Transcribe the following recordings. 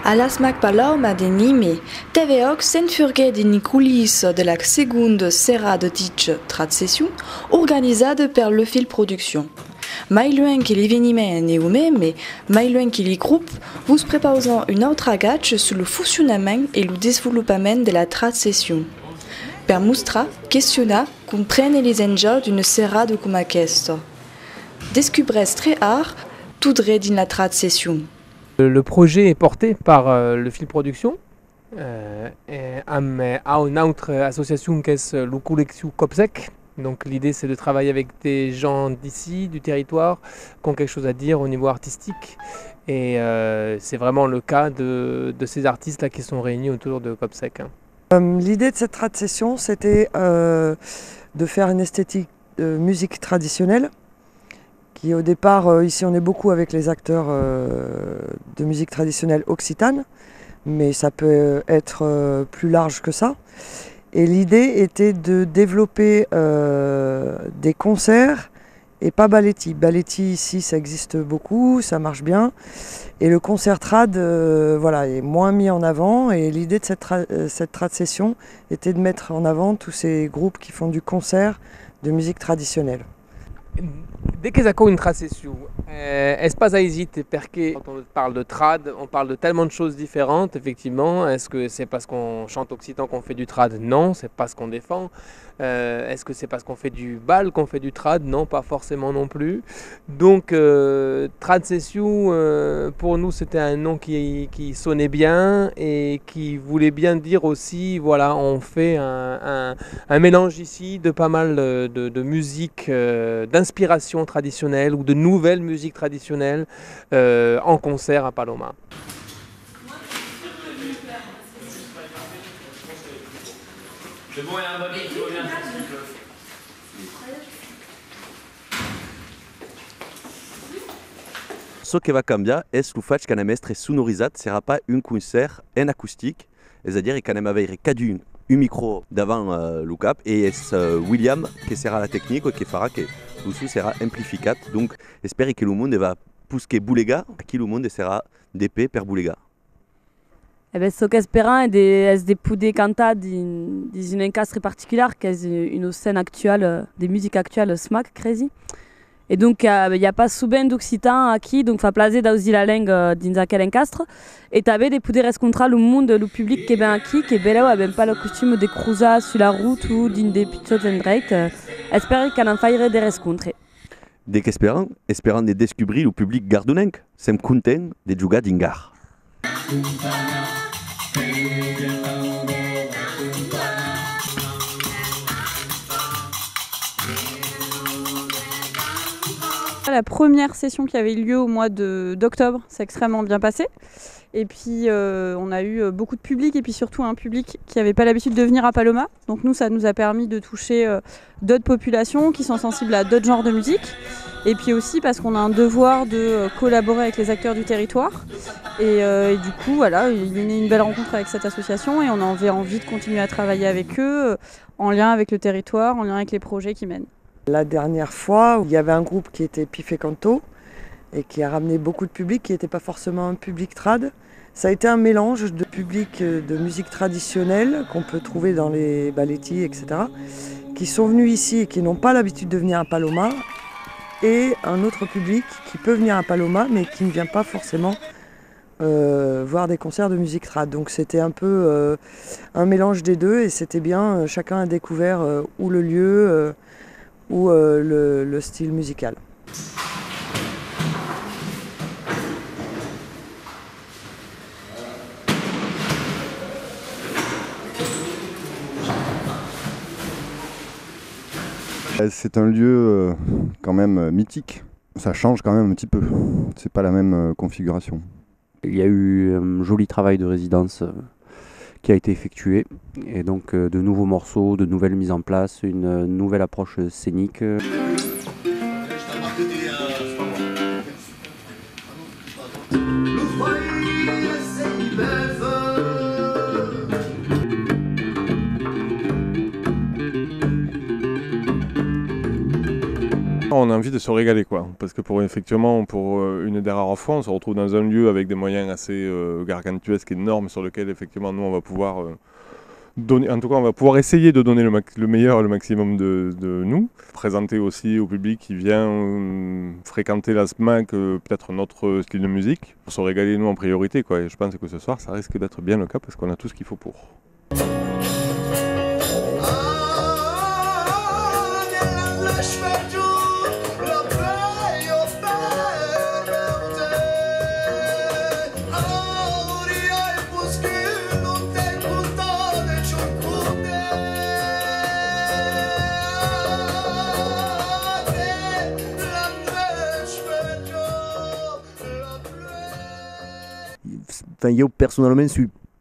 Alasmak Palauma de Nîmes, TVOX s'enfurguait dans coulisses de la seconde serra de Teach Tradsession, organisée par le fil production. Mais loin que l'événement n'est mais mais loin que les groupes, vous préparons une autre agate sur le fonctionnement et le développement de la tradsession. Per mostra, questionna, comprenne les enjeux d'une serra de comme aquesta. Descubrez très rare, tout dre dans la tradsession. Le projet est porté par le fil production avec une autre association qui est le collectif Copsec. Donc l'idée c'est de travailler avec des gens d'ici, du territoire, qui ont quelque chose à dire au niveau artistique. Et c'est vraiment le cas de ces artistes-là qui sont réunis autour de Copsec. L'idée de cette tradsession, c'était de faire une esthétique de musique traditionnelle. Qui au départ, ici on est beaucoup avec les acteurs de musique traditionnelle occitane, mais ça peut être plus large que ça. Et l'idée était de développer des concerts et pas balletti. Balletti ici ça existe beaucoup, ça marche bien. Et le concert trad voilà, est moins mis en avant. Et l'idée de cette trad session était de mettre en avant tous ces groupes qui font du concert de musique traditionnelle. Dès que ça une tradsession, est-ce pas à hésiter parce que quand on parle de trad, on parle de tellement de choses différentes, effectivement. Est-ce que c'est parce qu'on chante occitan qu'on fait du trad? Non, c'est pas ce qu'on défend. Est-ce que c'est parce qu'on fait du bal qu'on fait du trad? Non, pas forcément non plus. Donc, tradsession, pour nous, c'était un nom qui sonnait bien et qui voulait bien dire aussi, voilà, on fait un mélange ici de pas mal de musique, d'inspiration traditionnelle ou de nouvelles musiques traditionnelles en concert à Paloma. C'est bon, il y a un babi qui revient. Ce qui va changer, c'est le fait qu'on a sonorisé sera pas un concert en acoustique, c'est-à-dire qu'on va avoir un micro devant le cap et c'est William qui sera la technique qui fera que tout ça sera amplifié. Donc, j'espère que le monde va pousser Boulega, qui le monde sera d'épée per Boulega. Eh ben, ce qu'espérant est des poudées canta d'une encastre particulière, qui est une scène actuelle, des musiques actuelles, smack, crazy. Et donc, il n'y a pas souvent d'occitan aquí, donc fa placer d'ausi la langue dins aquel encastre. Et t'avais des poudées rescontra le monde, le public qui est bien aquí, qui est bien là, même pas le costume des cruza sur la route ou d'une des pitchots and drake. Espérer qu'on en faille des rescontres. Dès qu'espérant de découvrir le public gardonenc, sem content de jouer d'ingar. La première session qui avait eu lieu au mois d'octobre s'est extrêmement bien passée. Et puis on a eu beaucoup de public et puis surtout un public qui n'avait pas l'habitude de venir à Paloma. Donc nous, ça nous a permis de toucher d'autres populations qui sont sensibles à d'autres genres de musique. Et puis aussi parce qu'on a un devoir de collaborer avec les acteurs du territoire. Et du coup, voilà, il y a eu une belle rencontre avec cette association et on avait envie de continuer à travailler avec eux en lien avec le territoire, en lien avec les projets qu'ils mènent. La dernière fois, il y avait un groupe qui était Pif et Canto et qui a ramené beaucoup de public qui n'était pas forcément un public trad. Ça a été un mélange de public de musique traditionnelle qu'on peut trouver dans les ballettis, etc., qui sont venus ici et qui n'ont pas l'habitude de venir à Paloma, et un autre public qui peut venir à Paloma mais qui ne vient pas forcément voir des concerts de musique trad. Donc c'était un peu un mélange des deux et c'était bien, chacun a découvert ou le lieu ou le style musical. C'est un lieu quand même mythique. Ça change quand même un petit peu. C'est pas la même configuration. Il y a eu un joli travail de résidence qui a été effectué et donc de nouveaux morceaux, de nouvelles mises en place, une nouvelle approche scénique. on a envie de se régaler, quoi. Parce que pour une des rares fois, on se retrouve dans un lieu avec des moyens assez gargantuesques, énormes, sur lesquels effectivement nous on va pouvoir donner, en tout cas on va pouvoir essayer de donner le meilleur, le maximum de nous. Présenter aussi au public qui vient fréquenter la SMAC peut-être notre style de musique, pour se régaler nous en priorité, quoi. Et je pense que ce soir ça risque d'être bien le cas parce qu'on a tout ce qu'il faut pour. Enfin, io personalmente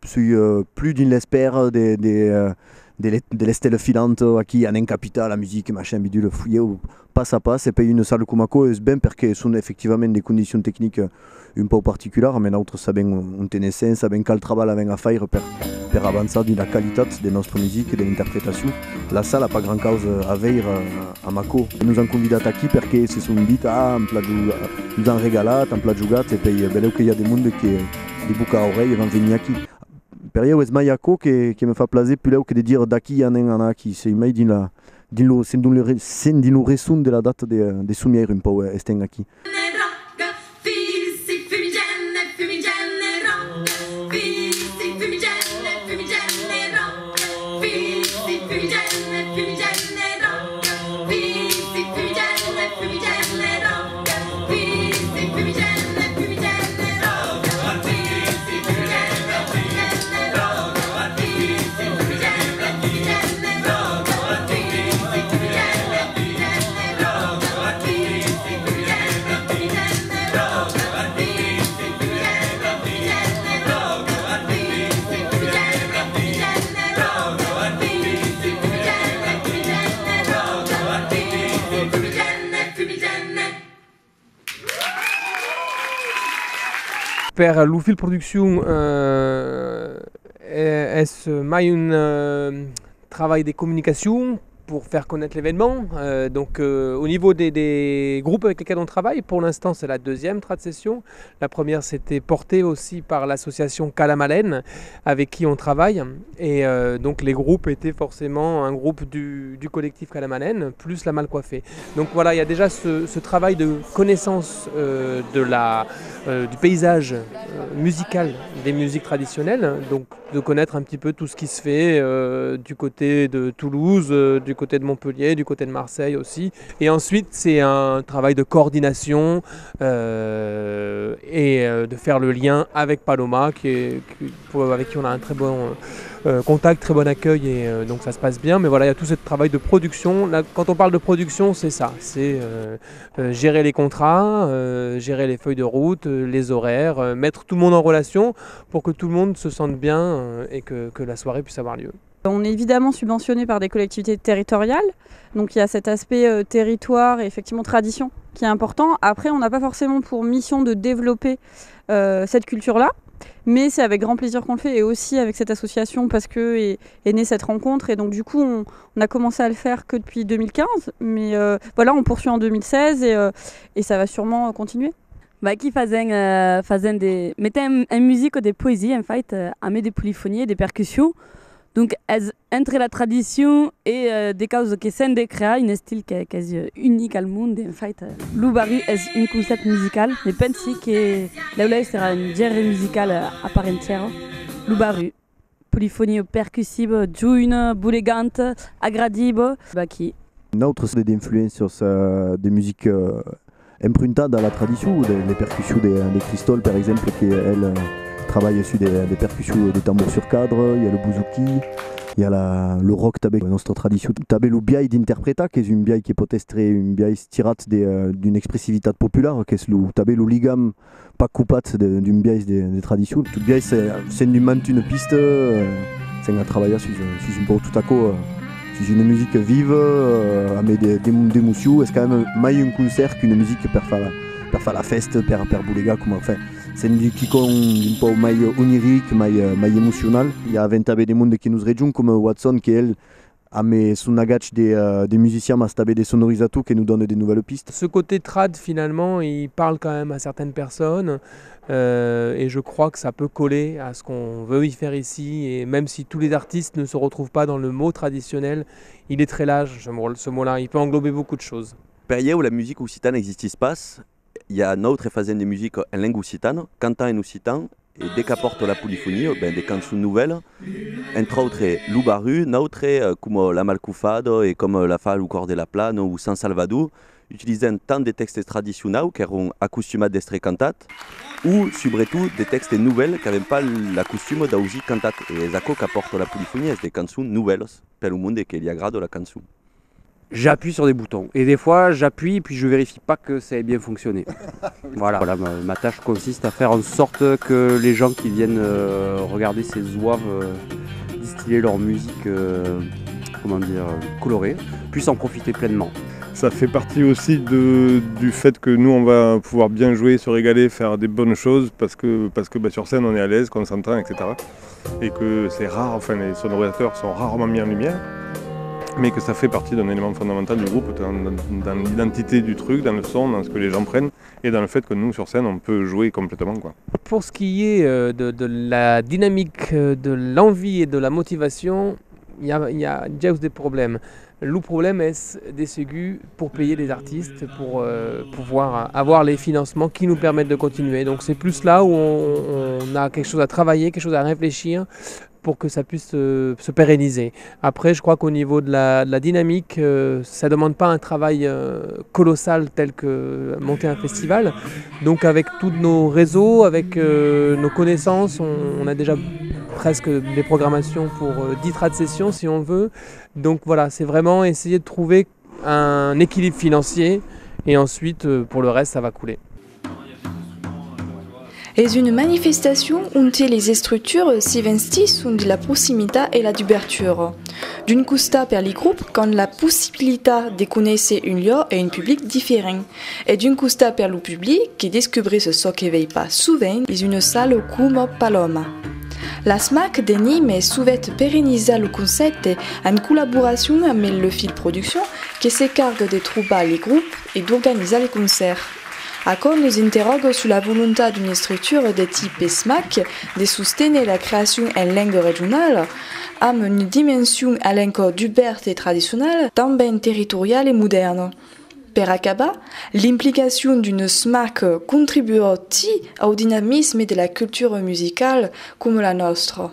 sui più di l'esper delle stelle filantes qui en capitale, la musique, machin, bidule, io passo a passo e poi une salle come Aco è ben perché sono effettivamente delle condizioni tecniche un po' particolari, ma nosaltres sabem on té essence, sabem quel treball avem a faire per avançar di la qualitat de nostra musique e de l'interpretació. La sala pas gran causa a veure a Maco. Nos han convidat aquí perché si sono dit nos han regalat, han plat jugat e poi beleu que hi ha de monde che di buca a orell van venir aquí. Per io és mai Aco che me fa plaisir più que de dire d'aquí anem aquí. C'est mai din lo resun de la data de sumier un po' esten aquí. Per l'Ufil Production, est-ce un travail de communication pour faire connaître l'événement. Donc au niveau des groupes avec lesquels on travaille, pour l'instant c'est la deuxième trad session. La première c'était portée aussi par l'association Calamalen avec qui on travaille. Et donc les groupes étaient forcément un groupe du collectif Calamalen plus la Malcoiffée. Donc voilà, il y a déjà ce travail de connaissance du paysage musical des musiques traditionnelles. Donc de connaître un petit peu tout ce qui se fait du côté de Toulouse, du côté de Montpellier, du côté de Marseille aussi. Et ensuite, c'est un travail de coordination et de faire le lien avec Paloma, avec qui on a un très bon contact, très bon accueil et donc ça se passe bien. Mais voilà, il y a tout ce travail de production. Là, quand on parle de production, c'est ça. C'est gérer les contrats, gérer les feuilles de route, les horaires, mettre tout le monde en relation pour que tout le monde se sente bien et que la soirée puisse avoir lieu. On est évidemment subventionné par des collectivités territoriales, donc il y a cet aspect territoire et effectivement tradition qui est important. Après, on n'a pas forcément pour mission de développer cette culture-là, mais c'est avec grand plaisir qu'on le fait et aussi avec cette association parce que est née cette rencontre et donc du coup on a commencé à le faire que depuis 2015, mais voilà, on poursuit en 2016 et ça va sûrement continuer. Qui mettaient en musique des poésies en fait, avec des polyphonies et des percussions. Donc, entre la tradition et des causes qui sont créées, un style qui est unique au monde. En fait, l'Ubaru est un concept musical, mais pensi que là sera un genre musical à part entière. L'Ubaru, polyphonie percussive, joune, boulégante, agradible. Qui Notre c'est des influences sur des musiques impruntées dans la tradition, les percussions des Cristol par exemple, qui elles travaille sur des percussions, des tambours sur cadre, il y a le bouzouki, il y a le rock tabé, notre tradition. Tabé le biaï d'interpréta, qui est une biaï qui est peut-être une biaï tirate d'une expressivité populaire, qui est le tabé le ligam, pas coupate d'une biaï des traditions. Toute biaï c'est une mante une piste, c'est un travail sur un peu tout à coup, sur une musique vive, avec des émotions, c'est quand même mai un concert qu'une musique per faire la fête, per boulega, comme enfin. C'est une musique un peu plus onirique, plus émotionnelle. Il y a 20 des mondes qui nous rejoignent, comme Watson, qui elle mais sul nagach des musiciens ma stabé des sonorizatu qui nous donnent des nouvelles pistes. Ce côté trad, finalement, il parle quand même à certaines personnes et je crois que ça peut coller à ce qu'on veut y faire ici. Et même si tous les artistes ne se retrouvent pas dans le mot traditionnel, il est très large, ce mot-là. Il peut englober beaucoup de choses. Per ieu la musique occitane existis pas, il y a notre façon de musique en langue occitane, cantant en occitan, et dès qu'apporte la polyphonie, des chansons nouvelles, entre autres l'Ubaru, notre comme la Malcufado et comme la Fal ou Cor de la Plane ou San Salvador, utilisant tant des textes traditionnels qui sont accoutumés d'être cantates, ou surtout des textes nouvelles qui n'avaient pas la coutume d'auger cantate. Et c'est ça qu'apporte la polyphonie, c'est des chansons nouvelles pour le monde et qui lui agrade la chanson. J'appuie sur des boutons et des fois j'appuie puis je vérifie pas que ça ait bien fonctionné. Voilà, ma tâche consiste à faire en sorte que les gens qui viennent regarder ces zouaves distiller leur musique colorée puissent en profiter pleinement. Ça fait partie aussi du fait que nous on va pouvoir bien jouer, se régaler, faire des bonnes choses parce que sur scène on est à l'aise, qu'on s'entend, etc. Et que c'est rare, enfin les sonorisateurs sont rarement mis en lumière. Mais que ça fait partie d'un élément fondamental du groupe, dans l'identité du truc, dans le son, dans ce que les gens prennent, et dans le fait que nous, sur scène, on peut jouer complètement, quoi. Pour ce qui est de la dynamique, de l'envie et de la motivation, il y a déjà des problèmes. Le problème est des ségus pour payer les artistes, pour pouvoir avoir les financements qui nous permettent de continuer. Donc c'est plus là où on a quelque chose à travailler, quelque chose à réfléchir, pour que ça puisse se pérenniser. Après, je crois qu'au niveau de la dynamique, ça ne demande pas un travail colossal tel que monter un festival. Donc avec tous nos réseaux, avec nos connaissances, on a déjà presque des programmations pour 10 trad sessions si on veut. Donc voilà, c'est vraiment essayer de trouver un équilibre financier et ensuite pour le reste, ça va couler. Es une manifestation onde les structures s'investissent de la proximité et la d'ouverture. D'une costa per les groupes quand la possibilité de connaître un lieu et un public différent. Et d'une costa per le public qui découvre ce qui ne veille pas souvent dans une salle comme Paloma. La SMAC de Nîmes souhaite pérenniser le concept en collaboration avec le fil production qui se charge de trouver les groupes et d'organiser les concerts. Accord nous interroge sur la volonté d'une structure de type SMAC de soutenir la création en langue régionale, avec une dimension à l'encore d'ouverte et traditionnelle, tant bien territoriale et moderne. Per acabar, l'implication d'une SMAC contribuera-t-il au dynamisme de la culture musicale comme la nostre?